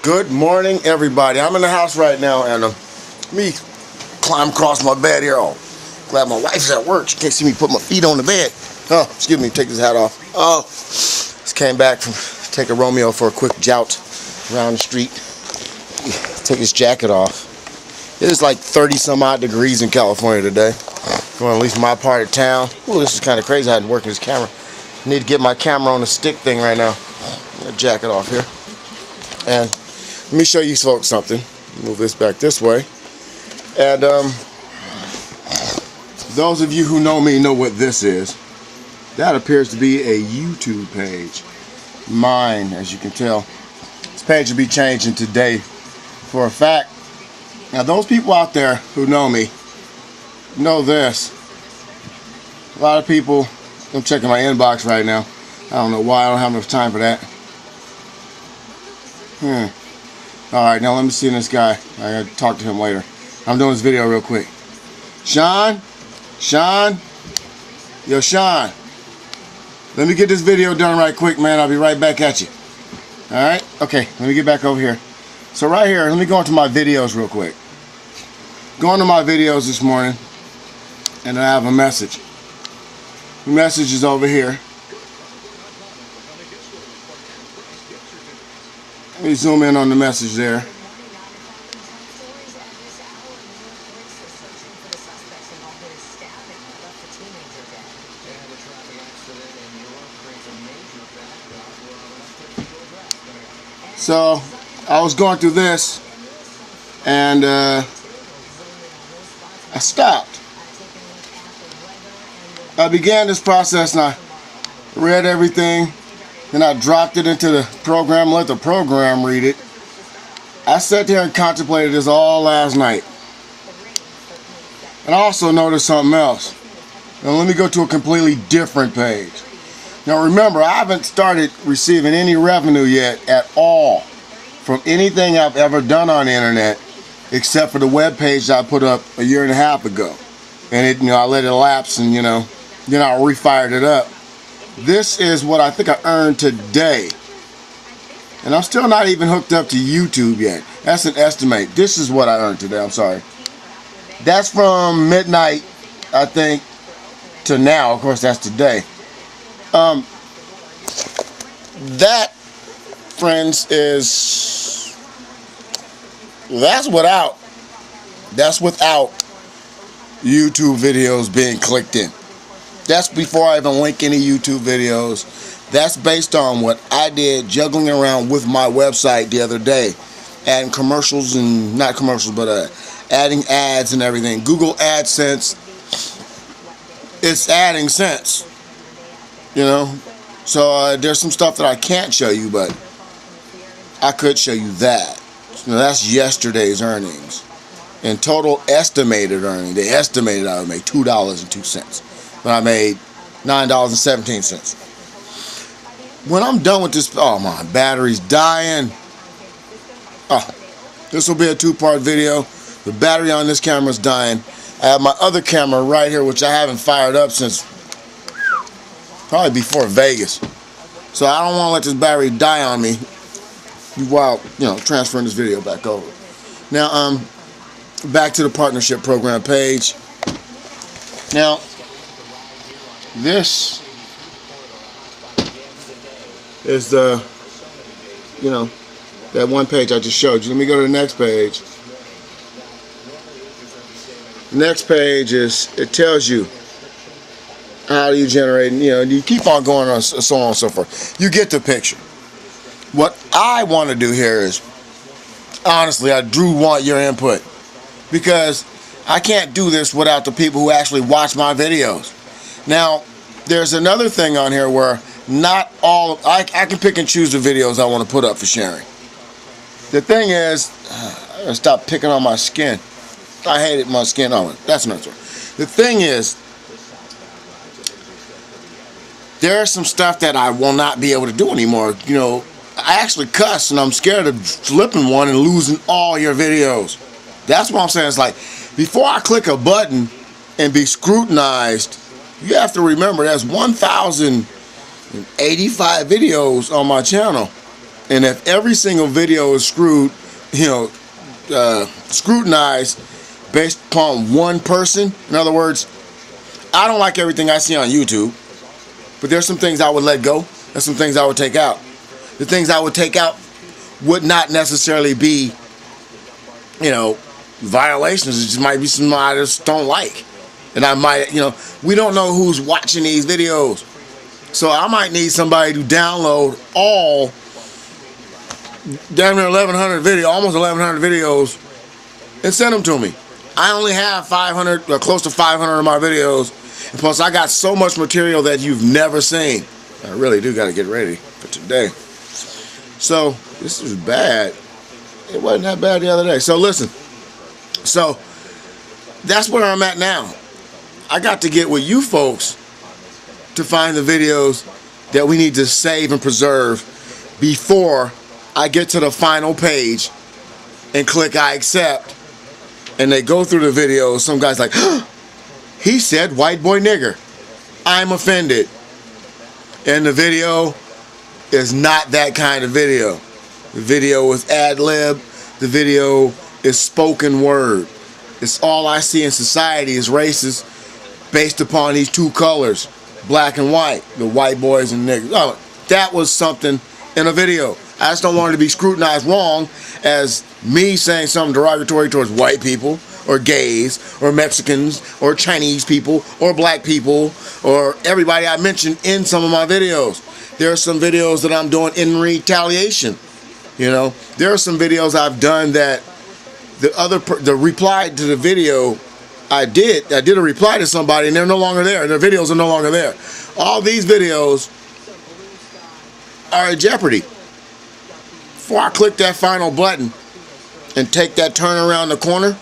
Good morning, everybody. I'm in the house right now, and me climb across my bed here. Oh, glad my wife's at work. She can't see me put my feet on the bed. Oh, excuse me. Take this hat off. Oh, just came back from taking Romeo for a quick jout around the street. Take his jacket off. It is like 30 some odd degrees in California today. Going at least my part of town. Oh, this is kind of crazy. I hadn't worked this camera. I need to get my camera on the stick thing right now. Get the jacket off here. And let me show you folks something. Move this back this way. And those of you who know me know what this is. That appears to be a YouTube page. Mine, as you can tell. This page will be changing today for a fact. Now those people out there who know me know this. A lot of people, I'm checking my inbox right now. I don't know why, I don't have enough time for that. Alright, now let me see this guy. I gotta talk to him later. I'm doing this video real quick. Sean? Sean? Yo, Sean. Let me get this video done right quick, man. I'll be right back at you. Alright? Okay, let me get back over here. So right here, let me go into my videos real quick. Go into my videos this morning, and I have a message. The message is over here. Let me zoom in on the message there. So I was going through this and I stopped. I began this process and I read everything. Then I dropped it into the program, let the program read it. I sat there and contemplated this all last night. And I also noticed something else. Now let me go to a completely different page. Now remember, I haven't started receiving any revenue yet at all from anything I've ever done on the internet, except for the web page that I put up a year and a half ago. And it, I let it lapse and then I refired it up. This is what I think I earned today. And I'm still not even hooked up to YouTube yet. That's an estimate. This is what I earned today. I'm sorry. That's from midnight, I think, to now. Of course, that's today. That, friends, that's without YouTube videos being clicked in. That's before I even link any YouTube videos. That's based on what I did juggling around with my website the other day. Adding commercials and, not commercials, but adding ads and everything. Google AdSense, it's adding sense. So there's some stuff that I can't show you, but I could show you that. That's yesterday's earnings. And total estimated earnings, they estimated I would make $2.02. But I made $9.17. When I'm done with this, oh my battery's dying. Oh, this will be a two-part video. The battery on this camera's dying. I have my other camera right here, which I haven't fired up since probably before Vegas. So I don't want to let this battery die on me while transferring this video back over. Now back to the partnership program page. Now this is the that one page I just showed you. Let me go to the next page. Next page it tells you how do you generate, you keep on going on, so on and so forth. You get the picture. What I want to do here is, honestly, I do want your input, because I can't do this without the people who actually watch my videos. Now, there's another thing on here where not all, I can pick and choose the videos I want to put up for sharing. The thing is, I'm going to stop picking on my skin. I hated my skin on it. That's another story. The thing is, there's some stuff that I will not be able to do anymore. I actually cuss, and I'm scared of flipping one and losing all your videos. That's what I'm saying. It's like, before I click a button and be scrutinized, you have to remember there's 1,085 videos on my channel. And if every single video is scrutinized based upon one person, in other words, I don't like everything I see on YouTube, but there's some things I would let go. There's some things I would take out. The things I would take out would not necessarily be, violations. It just might be something I just don't like. And I might, we don't know who's watching these videos. So I might need somebody to download all damn near 1,100 videos, almost 1,100 videos, and send them to me. I only have 500, close to 500 of my videos, and plus I got so much material that you've never seen. I really do got to get ready for today. So this was bad. It wasn't that bad the other day. So listen. So that's where I'm at now. I got to get with you folks to find the videos that we need to save and preserve before I get to the final page and click I accept, and they go through the video. Some guy's like, he said white boy nigger. I'm offended. And the video is not that kind of video. The video is ad lib. The video is spoken word. It's all I see in society is racist based upon these two colors, black and white, the white boys and niggas. Oh, that was something in a video. I just don't want it to be scrutinized wrong as me saying something derogatory towards white people or gays or Mexicans or Chinese people or black people or everybody I mentioned in some of my videos. There are some videos that I'm doing in retaliation. There are some videos I've done that the reply to the video I did a reply to somebody and they're no longer there. Their videos are no longer there. All these videos are in jeopardy. Before I click that final button and take that turn around the corner,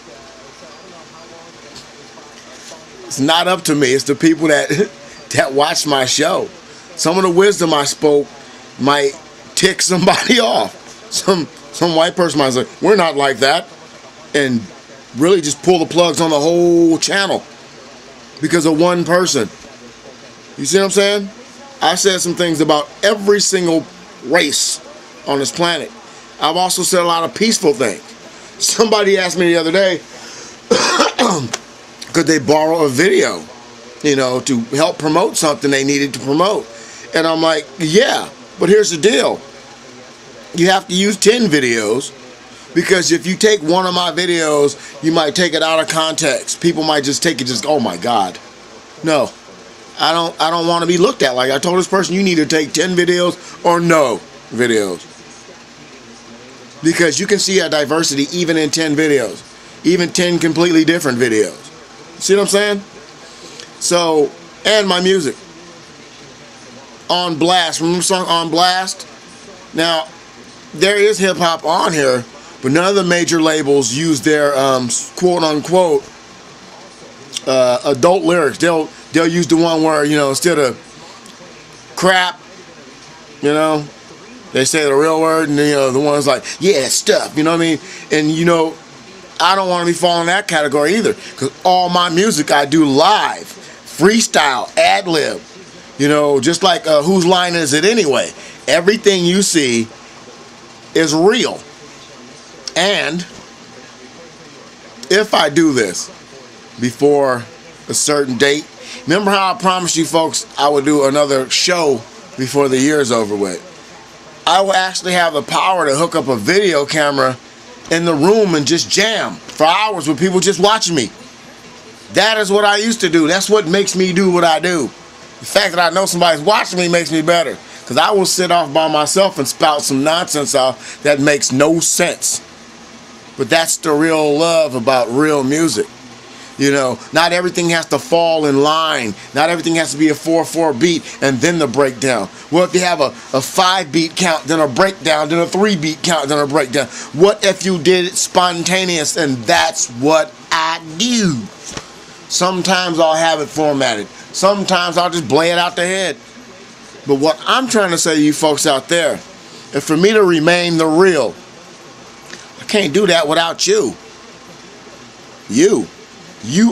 it's not up to me. It's the people that watch my show. Some of the wisdom I spoke might tick somebody off. Some white person might say, we're not like that, and really just pull the plugs on the whole channel because of one person. You see what I'm saying? I said some things about every single race on this planet. I've also said a lot of peaceful things. Somebody asked me the other day, could they borrow a video, to help promote something they needed to promote? And I'm like, yeah, but here's the deal. You have to use 10 videos because if you take one of my videos, you might take it out of context. People might just take it oh my God. No, I don't want to be looked at like I told this person you need to take 10 videos or no videos. Because you can see a diversity even in 10 videos. Even 10 completely different videos. See what I'm saying? So, and my music. On Blast. Remember the song On Blast? Now, there is hip hop on here, but none of the major labels use their quote unquote adult lyrics. They'll use the one where, instead of crap, they say the real word, and the one's like, yeah, stuff, you know what I mean? And I don't want to be falling in that category either, because all my music I do live, freestyle, ad lib, just like whose line is it anyway? Everything you see is real. And if I do this before a certain date, remember how I promised you folks I would do another show before the year's over with? I will actually have the power to hook up a video camera in the room and just jam for hours with people just watching me. That is what I used to do. That's what makes me do what I do. The fact that I know somebody's watching me makes me better. Because I will sit off by myself and spout some nonsense off that makes no sense. But that's the real love about real music. Not everything has to fall in line. Not everything has to be a 4/4 beat and then the breakdown. Well, if you have a 5-beat count, then a breakdown, then a 3-beat count, then a breakdown. What if you did it spontaneous? And that's what I do. Sometimes I'll have it formatted. Sometimes I'll just blay it out the head. But what I'm trying to say to you folks out there, is for me to remain the real, I can't do that without you. You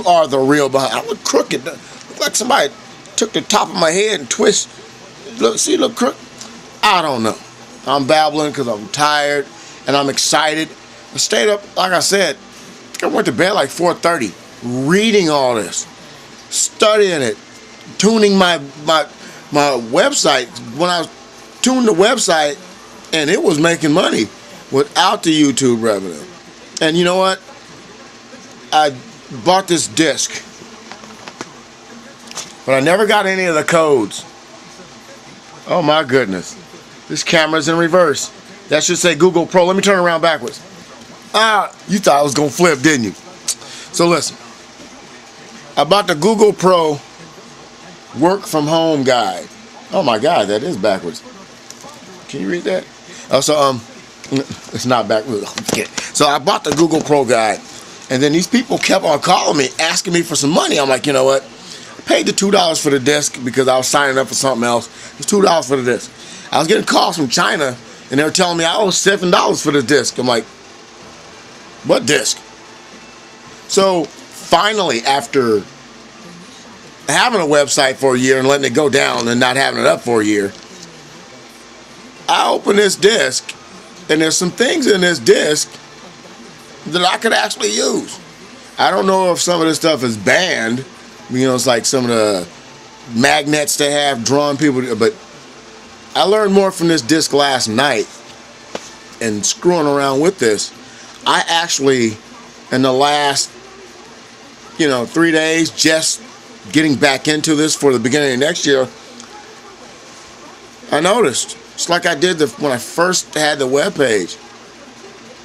are the real behind. I look crooked. Look like somebody took the top of my head and twist. Look crooked. I don't know. I'm babbling because I'm tired and I'm excited. I stayed up, like I said, I went to bed like 4:30, reading all this, studying it, tuning my website. When I tuned the website, and it was making money without the YouTube revenue. And you know what? I bought this disc, but I never got any of the codes. Oh my goodness. This camera's in reverse. That should say Google Pro. Let me turn around backwards. You thought I was going to flip, didn't you? So listen. I bought the Google Pro work from home guide. Oh my God, that is backwards. Can you read that? So it's not backwards. So I bought the Google Pro guide, and then these people kept on calling me, asking me for some money. I'm like, you know what? I paid the $2 for the disc because I was signing up for something else. It's $2 for the disc. I was getting calls from China, and they were telling me I owe $7 for the disc. I'm like, what disc? So finally, after having a website for a year and letting it go down and not having it up for a year, I opened this disc, and there's some things in this disc that I could actually use. I don't know if some of this stuff is banned. You know, it's like some of the magnets they have drawing people, but I learned more from this disc last night and screwing around with this. I actually, in the last, 3 days, just getting back into this for the beginning of next year, I noticed, it's like I did when I first had the webpage.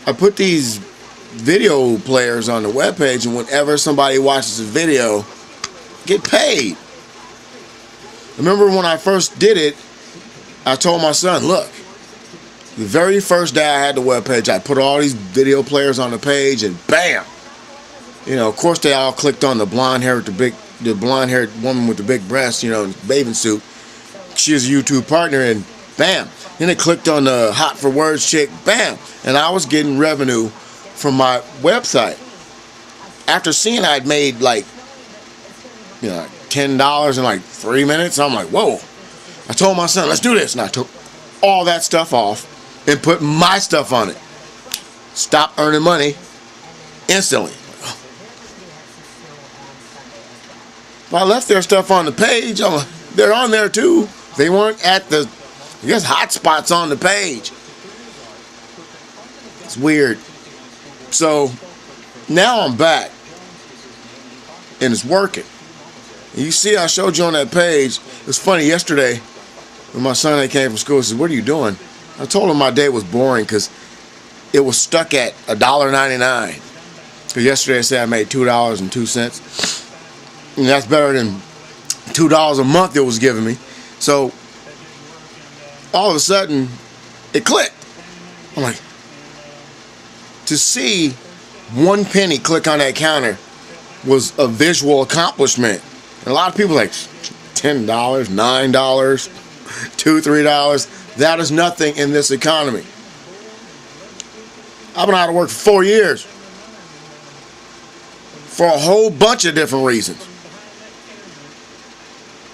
I put these video players on the webpage, and whenever somebody watches a video, get paid. Remember when I first did it, I told my son, look, the very first day I had the webpage, I put all these video players on the page, and bam! Of course they all clicked on the blonde-haired woman with the big breasts, bathing suit. She is a YouTube partner, and bam! Then they clicked on the Hot for Words chick, bam! And I was getting revenue from my website. After seeing I'd made like, $10 in like 3 minutes, I'm like, whoa. I told my son, let's do this. And I took all that stuff off and put my stuff on it. Stopped earning money instantly. If I left their stuff on the page, they're on there too. They weren't at the, hot spots on the page. It's weird. So now I'm back, and it's working. And you see, I showed you on that page. It was funny yesterday when my son that came from school said, "What are you doing?" I told him my day was boring because it was stuck at $1.99. Because yesterday I said I made $2.02. And that's better than $2 a month it was giving me. So all of a sudden, it clicked. I'm like, to see 1 penny click on that counter was a visual accomplishment. And a lot of people are like, $10, $9, $2, $3. That is nothing in this economy. I've been out of work for 4 years. For a whole bunch of different reasons.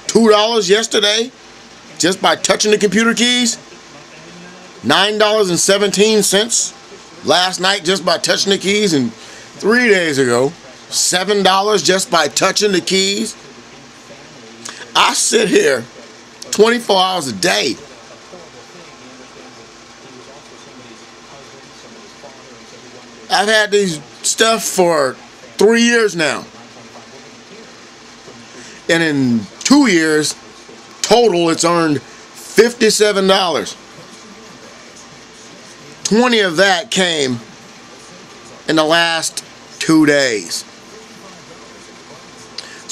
$2 yesterday, just by touching the computer keys. $9.17 last night, just by touching the keys. And 3 days ago, $7 just by touching the keys. I sit here 24 hours a day. I've had these stuff for 3 years now. And in 2 years, total, it's earned $57. 20 of that came in the last 2 days.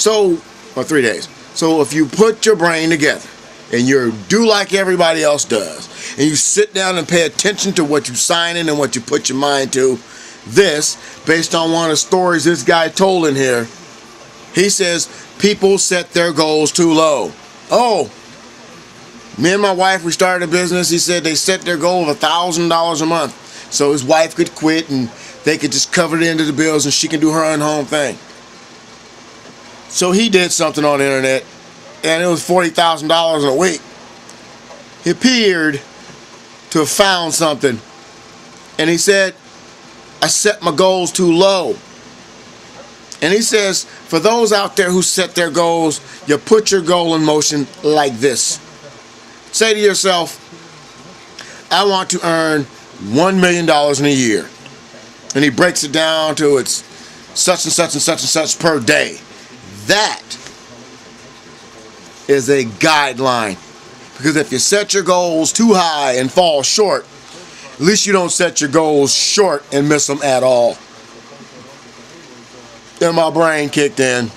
Or 3 days. So if you put your brain together and you do like everybody else does, and you sit down and pay attention to what you sign in and what you put your mind to, this, based on one of the stories this guy told in here, he says people set their goals too low. Oh, me and my wife, we started a business. He said they set their goal of $1,000 a month so his wife could quit and they could just cover the end of the bills and she can do her own home thing. So he did something on the internet, and it was $40,000 in a week. He appeared to have found something. And he said, I set my goals too low. And he says, for those out there who set their goals, you put your goal in motion like this. Say to yourself, I want to earn $1 million in a year. And he breaks it down to it's such and such and such and such per day. That is a guideline. Because if you set your goals too high and fall short, at least you don't set your goals short and miss them at all. Then my brain kicked in.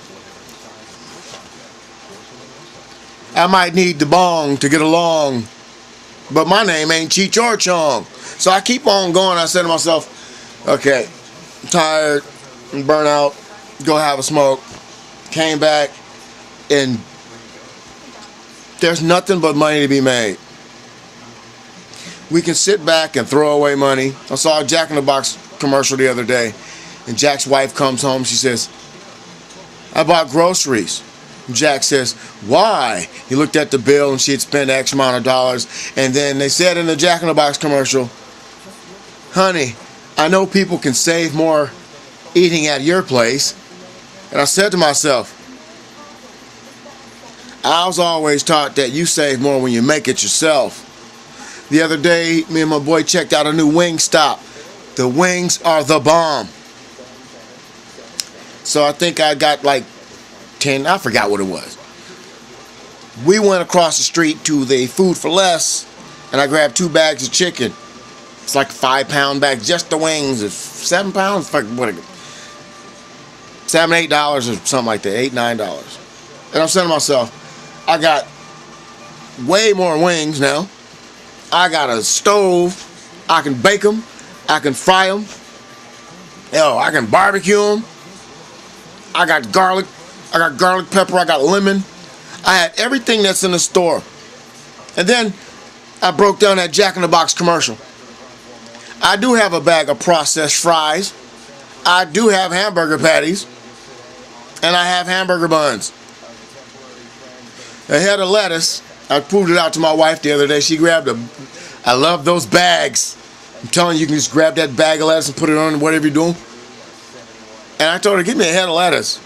I might need the bong to get along, but my name ain't Cheech or Chong. So I keep on going. I said to myself, okay, I'm tired, I'm burnt out, go have a smoke. Came back, and there's nothing but money to be made. We can sit back and throw away money. I saw a Jack in the Box commercial the other day, and Jack's wife comes home. She says, I bought groceries. And Jack says, why? He looked at the bill, and she had spent X amount of dollars. And then they said in the Jack in the Box commercial, honey, I know people can save more eating at your place. And I said to myself, I was always taught that you save more when you make it yourself. The other day, me and my boy checked out a new Wingstop. The wings are the bomb. So I think I got like 10, I forgot what it was. We went across the street to the Food for Less, and I grabbed 2 bags of chicken. It's like a 5-pound bag, just the wings. It's 7 pounds, what, $7, $8 or something like that, $8, $9. And I'm saying to myself, I got way more wings now. I got a stove. I can bake them. I can fry them. Hell, I can barbecue them. I got garlic. I got garlic pepper. I got lemon. I had everything that's in the store. And then I broke down that Jack in the Box commercial. I do have a bag of processed fries. I do have hamburger patties. And I have hamburger buns. A head of lettuce. I pulled it out to my wife the other day. She grabbed I love those bags. I'm telling you, you can just grab that bag of lettuce and put it on whatever you're doing. And I told her, give me a head of lettuce.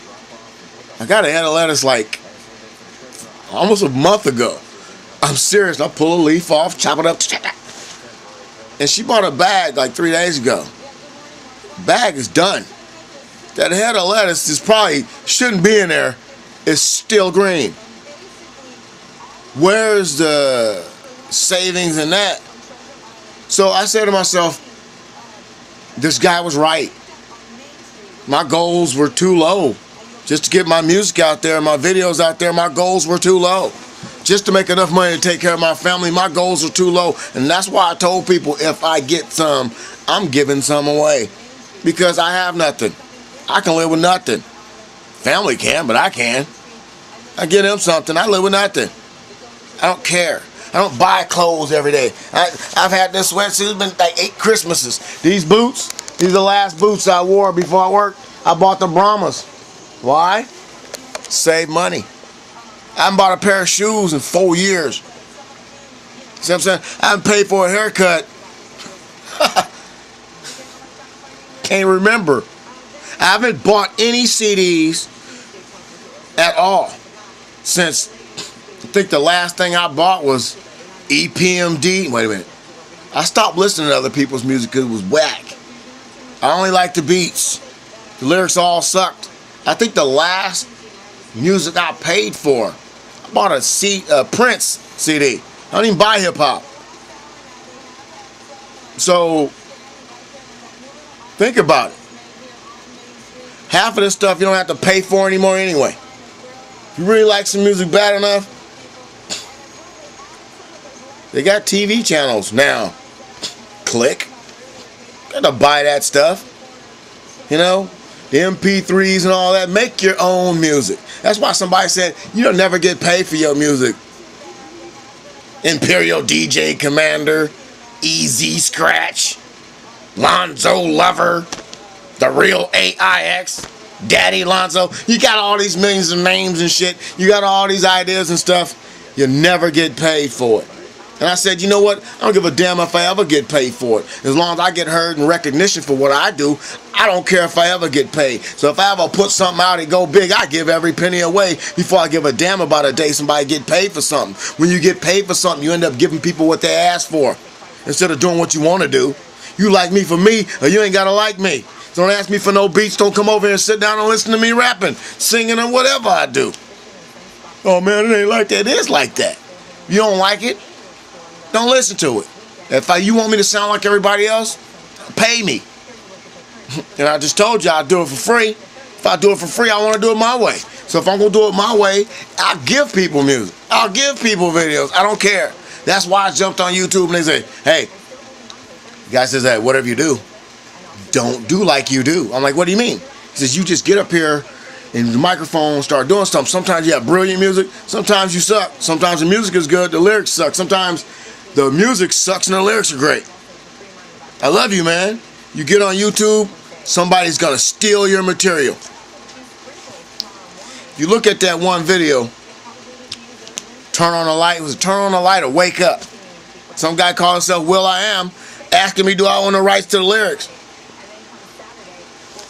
I got a head of lettuce like almost a month ago. I'm serious. I pull a leaf off, chop it up. And she bought a bag like 3 days ago. Bag is done. That head of lettuce is probably shouldn't be in there. It's still green. Where's the savings in that? So I said to myself, this guy was right. My goals were too low. Just to get my music out there, my videos out there, my goals were too low. Just to make enough money to take care of my family, my goals are too low. And that's why I told people if I get some, I'm giving some away. Because I have nothing. I can live with nothing. Family can, but I can. I get them something, I live with nothing. I don't care. I don't buy clothes every day. I've had this sweatsuit, it's been like 8 Christmases. These boots, these are the last boots I wore before I worked. I bought the Brahmas. Why? Save money. I haven't bought a pair of shoes in 4 years. See what I'm saying? I haven't paid for a haircut. Can't remember. I haven't bought any CDs at all since I think the last thing I bought was EPMD. Wait a minute. I stopped listening to other people's music because it was whack. I only liked the beats. The lyrics all sucked. I think the last music I paid for, I bought a Prince CD. I don't even buy hip-hop. So, think about it. Half of this stuff you don't have to pay for anymore anyway. If you really like some music bad enough, they got TV channels now. Click. You got to buy that stuff. You know, the MP3s and all that. Make your own music. That's why somebody said, you don't never get paid for your music. Imperial DJ Commander, Easy Scratch, Lonzo Lover, The Real AIX, Daddy Lonzo. You got all these millions of names and shit. You got all these ideas and stuff. You never get paid for it. And I said, you know what? I don't give a damn if I ever get paid for it. As long as I get heard and recognition for what I do, I don't care if I ever get paid. So if I ever put something out and go big, I give every penny away before I give a damn about a day somebody get paid for something. When you get paid for something, you end up giving people what they ask for instead of doing what you want to do. You like me for me, or you ain't got to like me. Don't ask me for no beats. Don't come over here and sit down and listen to me rapping, singing, or whatever I do. Oh, man, it ain't like that. It is like that. You don't like it? Don't listen to it. If you want me to sound like everybody else, pay me. And I just told you I'd do it for free. If I do it for free, I want to do it my way. So if I'm going to do it my way, I'll give people music. I'll give people videos. I don't care. That's why I jumped on YouTube and they say, hey, the guy says, hey, whatever you do, don't do like you do. I'm like, what do you mean? He says, you just get up here and the microphone, start doing something. Sometimes you have brilliant music. Sometimes you suck. Sometimes the music is good, the lyrics suck. Sometimes the music sucks and the lyrics are great. I love you, man. You get on YouTube, somebody's going to steal your material. You look at that one video, turn on the light. It was turn on the light or wake up. Some guy called himself Will I Am, asking me, do I own the rights to the lyrics?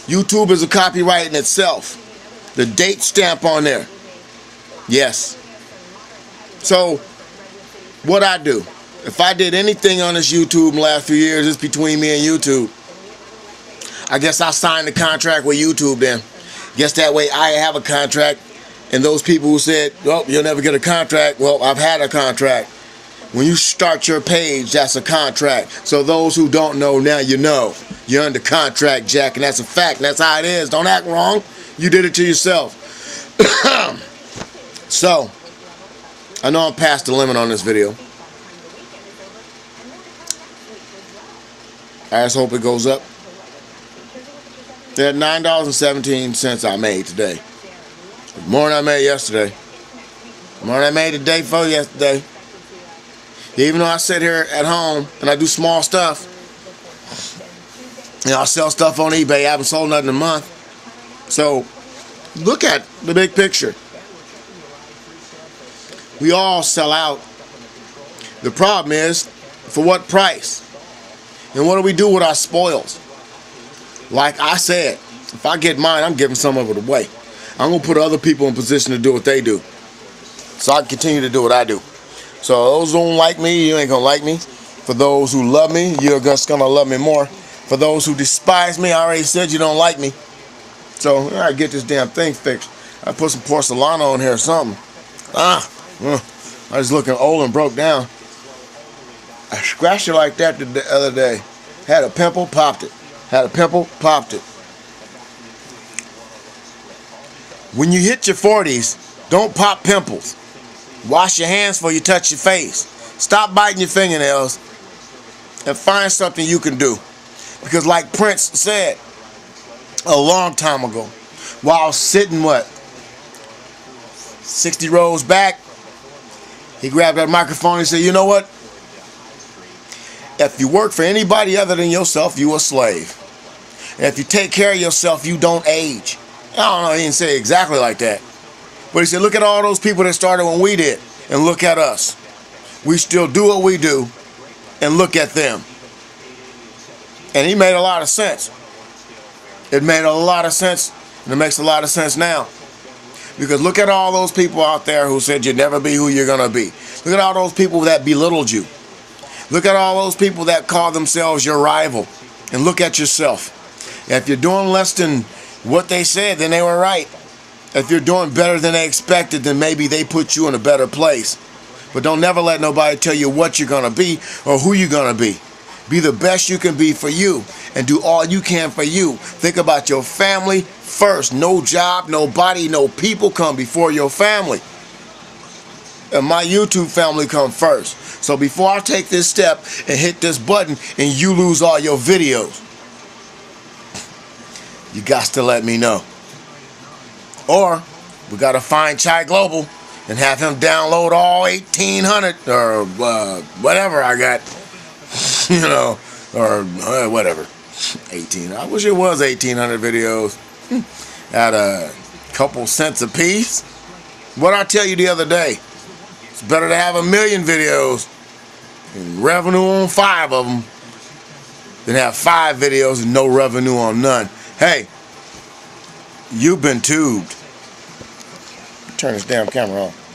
YouTube is a copyright in itself. The date stamp on there. Yes. So, what I do, if I did anything on this YouTube in the last few years, it's between me and YouTube. I guess I signed the contract with YouTube then. Guess that way I have a contract, and those people who said, well, you'll never get a contract, well, I've had a contract. When you start your page, that's a contract. So those who don't know, now you know. You're under contract, Jack, and that's a fact. And that's how it is. Don't act wrong. You did it to yourself. So, I know I'm past the limit on this video. I just hope it goes up. That $9.17 I made today. More than I made yesterday. More than I made the day before yesterday. Even though I sit here at home and I do small stuff, I sell stuff on eBay. I haven't sold nothing in a month. So, look at the big picture. We all sell out. The problem is, for what price? And what do we do with our spoils? Like I said, if I get mine, I'm giving some of it away. I'm going to put other people in position to do what they do, so I can continue to do what I do. So those who don't like me, you ain't going to like me. For those who love me, you're just going to love me more. For those who despise me, I already said you don't like me. So I gotta get this damn thing fixed. I put some porcelana on here or something. I was looking old and broke down. I scratched it like that the other day. Had a pimple, popped it. Had a pimple, popped it. When you hit your 40s, don't pop pimples. Wash your hands before you touch your face. Stop biting your fingernails and find something you can do. Because like Prince said a long time ago, while sitting 60 rows back, he grabbed that microphone and said, you know what? If you work for anybody other than yourself, you a slave. And if you take care of yourself, you don't age. I don't know, he didn't say it exactly like that. But he said, look at all those people that started when we did, and look at us. We still do what we do, and look at them. And he made a lot of sense. It made a lot of sense, and it makes a lot of sense now. Because look at all those people out there who said you'd never be who you're going to be. Look at all those people that belittled you. Look at all those people that call themselves your rival. And look at yourself. If you're doing less than what they said, then they were right. If you're doing better than they expected, then maybe they put you in a better place. But don't never let nobody tell you what you're going to be or who you're going to be. Be the best you can be for you and do all you can for you. Think about your family first. No job, nobody, no people come before your family. And my YouTube family come first. So before I take this step and hit this button and you lose all your videos, you got to let me know. Or we got to find Chai Global and have him download all 1,800 or whatever I got, you know, or whatever. 18. I wish it was 1,800 videos at a couple cents a piece. What I tell you the other day, it's better to have 1 million videos and revenue on 5 of them than have 5 videos and no revenue on none. Hey, you've been tubed. Turn this damn camera off.